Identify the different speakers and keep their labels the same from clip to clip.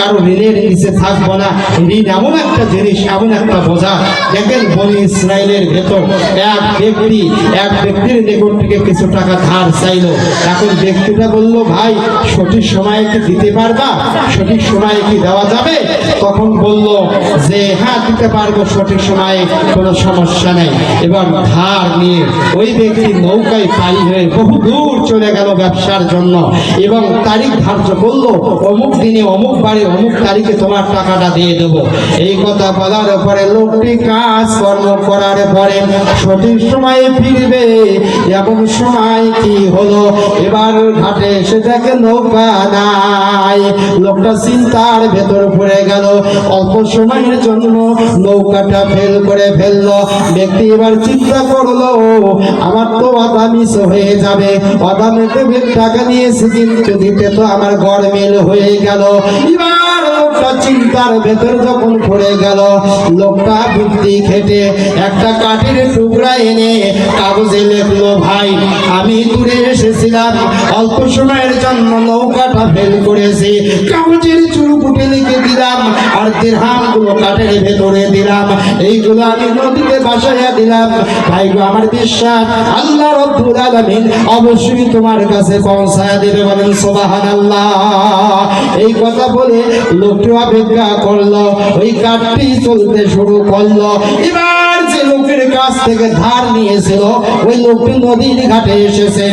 Speaker 1: কারো ঋণের নিচে থাকবো না। ঋণ এমন একটা জিনিস, এমন একটা বোঝা। দেখেন বনি ইসরায়েলের ভেতর এক ব্যক্তির নিকট থেকে কিছু টাকা ধার চাইলো। এখন ব্যক্তিটা বলল, ভাই সঠিক সময়ে কি দিতে পারবা, সঠিক সময়ে কি দেওয়া যাবে? তখন বলল যে হ্যাঁ দিতে পারবো, সঠিক সময়ে কোনো সমস্যা নেই। এবার ধার নিয়ে ওই ব্যক্তি নৌকায় পাড়ি হয়ে বহু দূর চলে গেল ব্যবসার জন্য এবং তারিখ ধার্য করলো, অমুক দিনে অমুক বারে অমুক তারিখে তোমার টাকাটা দিয়ে দেবো। এই কথা বলার পরে লোকটি কাজ কর্ম করার পরে সঠিক সময়ে ফিরবে এমন সময় কি হলো, এবার ঘাটে এসে দেখে নৌকা নাই। লোকটা চিন্তার ভেতর পড়ে গেল। অল্প সময়ের জন্য নৌকাটা ফেল করে ফেললো। ব্যক্তি এবার চিন্তা করলো, আমার তো অদামিস হয়ে যাবে, অদামিতে টাকা নিয়েছি কিন্তু দিতে তো আমার গরমিল হয়ে গেল। এবার লোকটা চিন্তার ভেতর যখন পড়ে গেল, লোকটা বুদ্ধি খেটে একটা কাঠের টুকরা এনে কাগজে লিখলো, ভাই আমি দূরে এসেছিলাম, অল্প সময়ের জন্য নৌকাটা ফেল করেছি, কাগজের চুরুকুটে লিখে দিলাম আর দিরহামগুলো কাঠের ভেতরে দিলাম, এইগুলো আমি নদীতে ভাসাইয়া দিলাম। ভাই গো, আমার বিশ্বাস আল্লাহ রাব্বুল আলামিন অবশ্যই তোমার কাছে পৌঁছায়া দেবে, বলেন সুবহানাল্লাহ। এই কথা বলে লোকটি অপেক্ষা করলো, ওই কাঠটি চলতে শুরু করলো। এবার যে লোকের কাছ থেকে ধার নিয়েছিল ওই লোকটি নদীর ঘাটে এসেছে।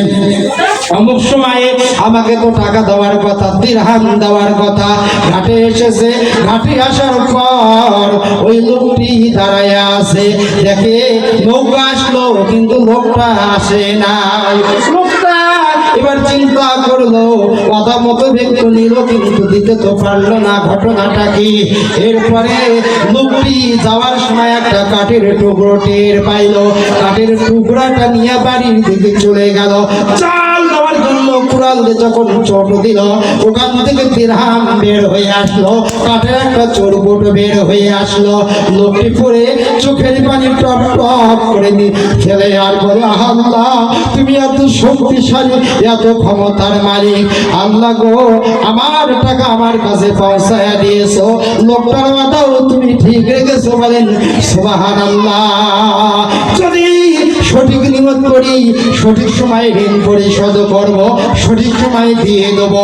Speaker 1: অমুক সময়ে আমাকে তো টাকা দেওয়ার কথা, দিরহাম দেওয়ার কথা। ঘাটে এসেছে, ঘাটে আসার পর ওই লোকটি দাঁড়ায় আছে, দেখে নৌকা আসলো কিন্তু লোকটা আসে না। লোকটা এবার চিন্তা করলো, কথা মতো ব্যক্তি নিল কিন্তু দিতে তো পারলো না, ঘটনাটা কি? এরপরে লোকটি যাওয়ার সময় একটা কাঠের টুকরো টের পাইলো, কাঠের টুকরাটা নিয়ে বাড়ির দিকে চলে গেল। চাল দেওয়ার জন্য কুড়াল দিয়ে যখন চোট দিল, ওখান থেকে দিরহাম বের হয়ে আসলো, কাঠের একটা চোরগুট বের হয়ে আসলো। লোকটি পরে চোখের পানি টপ টপ করে ফেলে আর বলে, আল্লাহ তুমি এত শক্তিশালী, এত ক্ষমতার মালিক, আল্লাহ গো আমার টাকা আমার কাছে পৌঁছায়া দিয়েছো, লোকটার মাথাও তুমি ঠিক রেখেছো, বলেন সুবহানাল্লাহ। যদি সঠিক নিয়ত করি, সঠিক সময়ে ঋণ পরিশোধ করবো, সঠিক সময়ে দিয়ে দেবো।